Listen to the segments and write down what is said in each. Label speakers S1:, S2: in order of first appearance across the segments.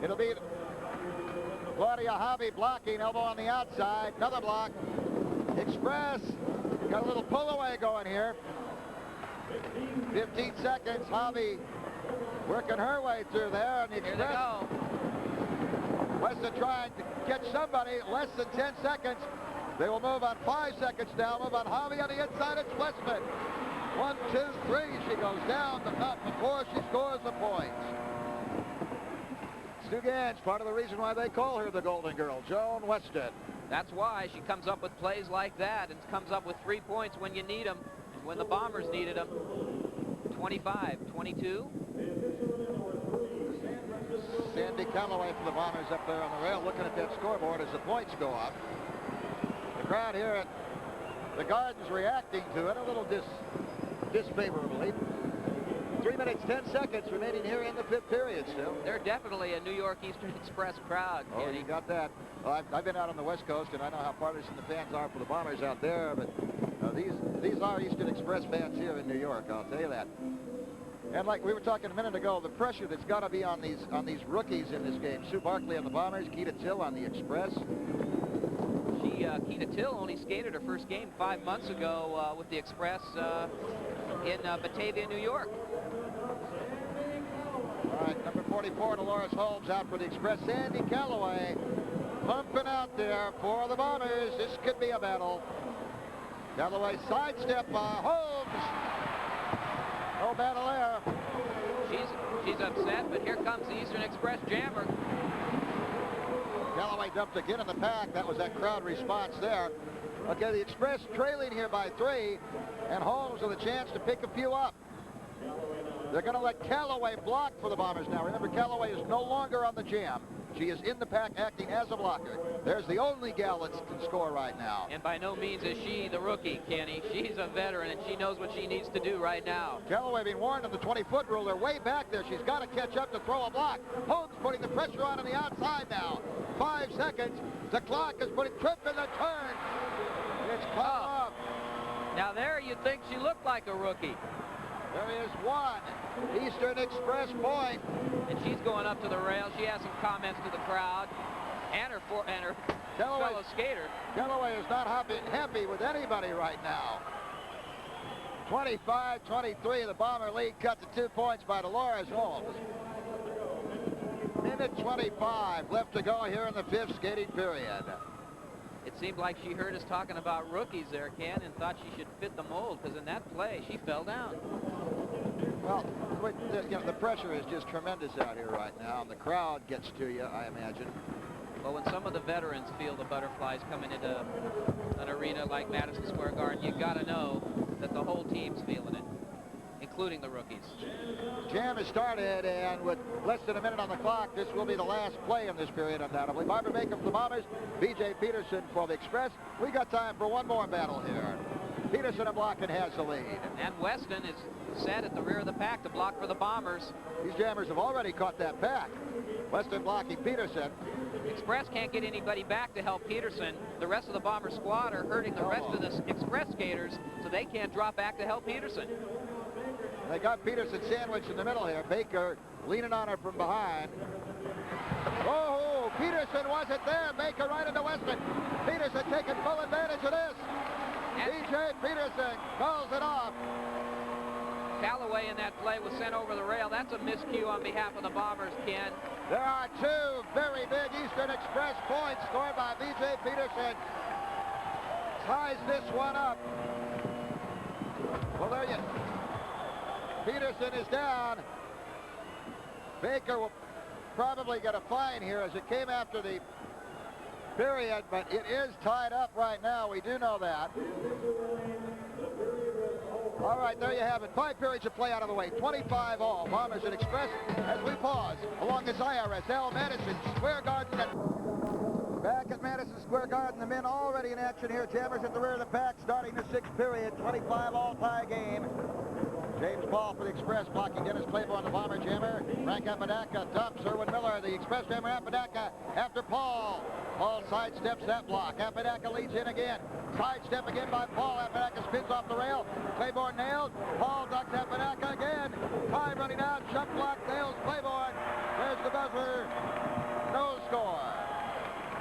S1: It'll be Claudia Hobdy blocking, elbow on the outside. Another block. Express got a little pull away going here. 15 seconds. Hobby working her way through there. And the Express.
S2: Here they go.
S1: Weston trying to catch somebody. Less than 10 seconds. They will move on 5 seconds now. Move on Hobby on the inside. It's Westman. 1, 2, 3. She goes down the mountain before she scores the points. Stu Gans, part of the reason why they call her the Golden Girl, Joan Weston.
S2: That's why she comes up with plays like that and comes up with 3 points when you need them, and when the Bombers needed them. 25, 22.
S1: Sandy Calloway for the Bombers up there on the rail looking at that scoreboard as the points go up. The crowd here at the Gardens reacting to it a little disfavorably. 3 minutes, 10 seconds remaining here in the 5th period still.
S2: They're definitely a New York Eastern Express crowd,
S1: Oh,
S2: Kenny.
S1: you got that. Well, I've been out on the West Coast, and I know how partisan the fans are for the Bombers out there, but these are Eastern Express fans here in New York, I'll tell you that. And like we were talking a minute ago, the pressure that's got to be on these rookies in this game. Sue Barkley on the Bombers, Keita Till on the Express.
S2: Keita Till only skated her first game 5 months ago with the Express in Batavia, New York.
S1: All right, number 44, Delores Holmes out for the Express. Sandy Calloway pumping out there for the Bombers. This could be a battle. Calloway sidestep by Holmes. No battle there.
S2: She's upset, but here comes the Eastern Express jammer.
S1: Calloway dumped again in the pack. That was that crowd response there. Okay, the Express trailing here by 3, and Holmes with a chance to pick a few up. They're going to let Calloway block for the Bombers now. Remember, Calloway is no longer on the jam. She is in the pack acting as a blocker. There's the only gal that can score right now.
S2: And by no means is she the rookie, Kenny. She's a veteran, and she knows what she needs to do right now.
S1: Calloway being warned of the 20-foot rule. They're way back there. She's got to catch up to throw a block. Holmes putting the pressure on the outside now. 5 seconds. The clock is putting trip in the turn. It's cut off.
S2: Now there you'd think she looked like a rookie.
S1: There is one Eastern Express point.
S2: And she's going up to the rail. She has some comments to the crowd and her fellow skater.
S1: Calloway is not happy with anybody right now. 25-23, the Bomber lead cut to 2 points by Delores Holmes. Minute 25 left to go here in the 5th skating period.
S2: It seemed like she heard us talking about rookies there, Ken, and thought she should fit the mold, because in that play, she fell down.
S1: Well, the pressure is just tremendous out here right now, and the crowd gets to you, I imagine.
S2: Well, when some of the veterans feel the butterflies coming into an arena like Madison Square Garden, you got to know that the whole team's feeling it, including the rookies.
S1: Jam has started, and with less than a minute on the clock, this will be the last play in this period, undoubtedly. Barbara Baker for the Bombers, B.J. Peterson for the Express. We got time for one more battle here. Peterson a block and has the lead.
S2: And Weston is set at the rear of the pack to block for the Bombers.
S1: These jammers have already caught that pack. Weston blocking Peterson.
S2: Express can't get anybody back to help Peterson. The rest of the Bomber squad are hurting the rest of the Express skaters, so they can't drop back to help Peterson.
S1: They got Peterson sandwiched in the middle here. Baker leaning on her from behind. Oh, Peterson wasn't there. Baker right into Weston. Peterson taking full advantage of this. B.J. Peterson calls it off.
S2: Calloway in that play was sent over the rail. That's a miscue on behalf of the Bombers, Ken.
S1: There are 2 very big Eastern Express points scored by B.J. Peterson. Ties this one up. Well, there you go. Peterson is down. Baker will probably get a fine here as it came after the period, but it is tied up right now. We do know that. All right, there you have it. 5 periods of play out of the way. 25 all. Bombers and Express as we pause along this IRSL Madison Square Garden. Back at Madison Square Garden, the men already in action here. Jammers at the rear of the pack starting the 6th period. 25 all tie game. James Paul for the Express blocking Dennis Claiborne, the Bomber jammer. Frank Apodaca dumps Erwin Miller, the Express jammer. Apodaca after Paul. Paul sidesteps that block. Apodaca leads in again. Sidestep again by Paul. Apodaca spins off the rail. Claiborne nailed. Paul ducks Apodaca again. Time running out. Jump block nails Claiborne. There's the buzzer.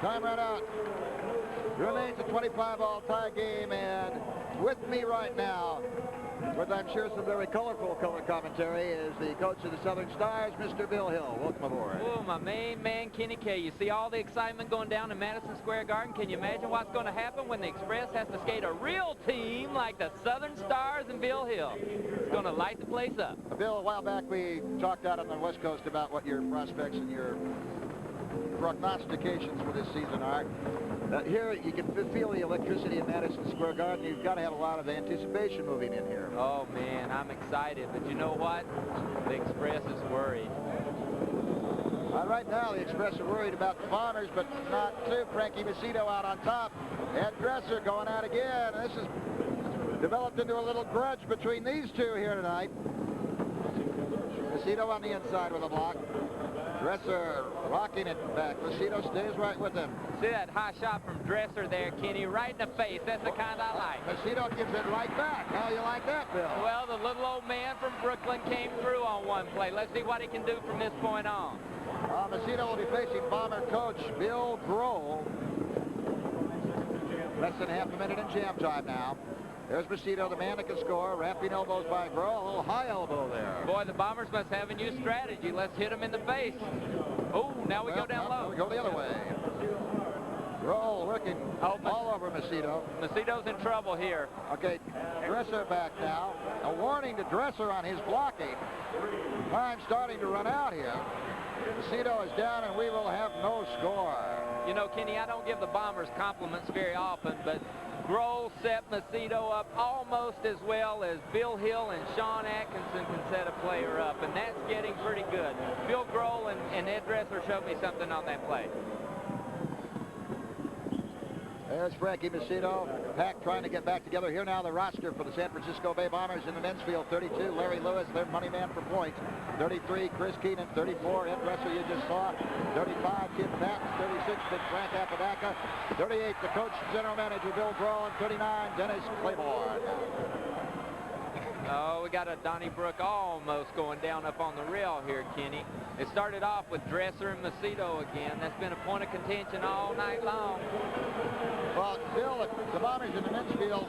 S1: Time ran out. Remains a 25-all tie game, and with me right now, with I'm sure some very colorful color commentary, is the coach of the Southern Stars, Mr. Bill Hill. Welcome aboard.
S2: Oh, my main man, Kenny K. You see all the excitement going down in Madison Square Garden? Can you imagine what's going to happen when the Express has to skate a real team like the Southern Stars and Bill Hill? It's going to light the place up.
S1: Bill, a while back we talked out on the West Coast about what your prospects and your prognostications for this season are. Here you can feel the electricity in Madison Square Garden. You've got to have a lot of anticipation moving in here.
S2: Oh, man, I'm excited. But you know what? The Express is worried.
S1: Right now, the Express are worried about the Bombers, but not too. Frankie Macedo out on top. And Dressler going out again. This has developed into a little grudge between these two here tonight. Macedo on the inside with a block. Dressler rocking it back. Macedo stays right with him.
S2: See that high shot from Dressler there, Kenny, right in the face. That's the kind I like.
S1: Macedo gives it right back. How you like that, Bill?
S2: Well, the little old man from Brooklyn came through on one play. Let's see what he can do from this point on.
S1: Macedo will be facing Bomber coach Bill Groll. Less than half a minute in jam time now. There's Macedo, the man that can score. Wrapping elbows by Groll. A little high elbow there.
S2: Boy, the Bombers must have a new strategy. Let's hit him in the face. Oh, now we go down low.
S1: We go the other way. Groll working all over Macedo.
S2: Macedo's in trouble here.
S1: Okay, Dressler back now. A warning to Dressler on his blocking. Time starting to run out here. Macedo is down, and we will have no score.
S2: You know, Kenny, I don't give the Bombers compliments very often, but Groll set Macedo up almost as well as Bill Hill and Sean Atkinson can set a player up, and that's getting pretty good. Bill Groll and Ed Dressler showed me something on that play.
S1: There's Frankie Macedo. Pack trying to get back together. Here now the roster for the San Francisco Bay Bombers in the men's field. 32, Larry Lewis, their money man for points. 33, Chris Keenan. 34, Ed Dressler, you just saw. 35, Tim Patten. 36, Big Frank Apodaca. 38, the coach, general manager, Bill Groll. And 39, Dennis Claiborne.
S2: Oh, we got a Donnybrook almost going down up on the rail here, Kenny. It started off with Dressler and Macedo again. That's been a point of contention all night long.
S1: Well, Bill, the Bombers in the men's field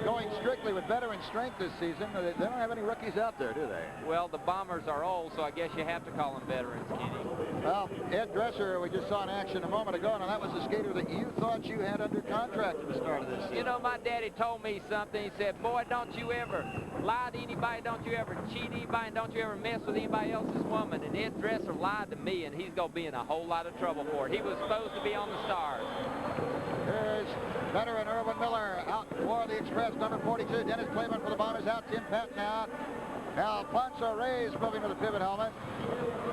S1: going strictly with veteran strength this season. They don't have any rookies out there, do they?
S2: Well, the Bombers are old, so I guess you have to call them veterans, Kenny.
S1: Well, Ed Dressler, we just saw in action a moment ago, and that was the skater that you thought you had under contract at the start of this season.
S2: You know, my daddy told me something. He said, boy, don't you ever lie to anybody, don't you ever cheat anybody, and don't you ever mess with anybody else's woman. And Ed Dressler lied to me, and he's going to be in a whole lot of trouble for it. He was supposed to be on the Stars.
S1: Here's veteran Erwin Miller out for the Express, number 42. Dennis Claiborne for the Bombers out. Tim Patten out. Alfonso Reyes moving with a pivot helmet.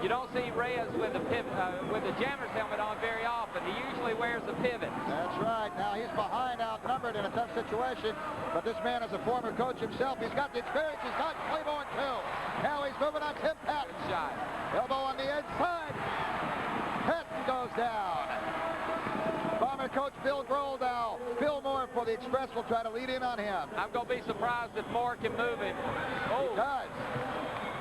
S2: You don't see Reyes with the pivot, with the Jammers helmet on very often. He usually wears the pivot.
S1: That's right. Now he's behind, outnumbered in a tough situation, but this man is a former coach himself. He's got the experience. He's got Claiborne too. Now he's moving on Tim Patten.
S2: Shot.
S1: Elbow on the inside. Patten goes down. Bomber coach Bill Groll now. Phil Moore for the Express will try to lead in on him.
S2: I'm going to be surprised if Moore can move him. Oh.
S1: He does.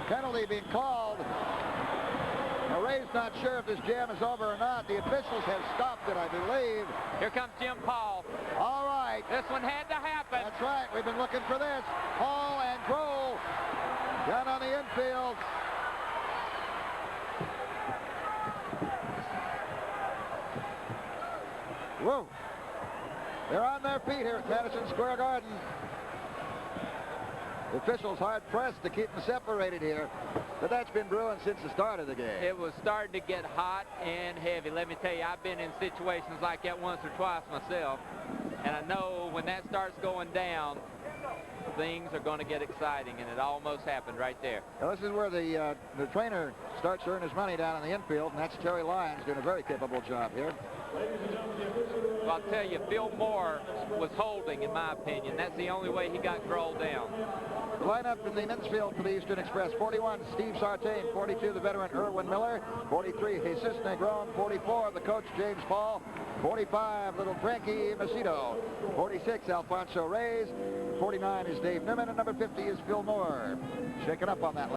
S1: Penalty being called. Now, Ray's not sure if this jam is over or not. The officials have stopped it, I believe.
S2: Here comes Jim Paul.
S1: All right.
S2: This one had to happen.
S1: That's right. We've been looking for this. Paul and Groll down on the infield. Whoa. They're on their feet here at Madison Square Garden. The officials hard-pressed to keep them separated here, but that's been brewing since the start of the game.
S2: It was starting to get hot and heavy. Let me tell you, I've been in situations like that once or twice myself, and I know when that starts going down, things are going to get exciting, and it almost happened right there.
S1: Now, this is where the trainer starts to earn his money down in the infield, and that's Teri Lyons doing a very capable job here.
S2: Well, I'll tell you, Phil Moore was holding, in my opinion. That's the only way he got Groll down.
S1: The lineup in the men's field for the Eastern Express: 41, Steve Sartain; 42, the veteran Erwin Miller; 43, Jesus Negron; 44, the coach James Paul; 45, little Frankie Macedo; 46, Alfonso Reyes; 49 is Dave Newman, and number 50 is Phil Moore. Shaken up on that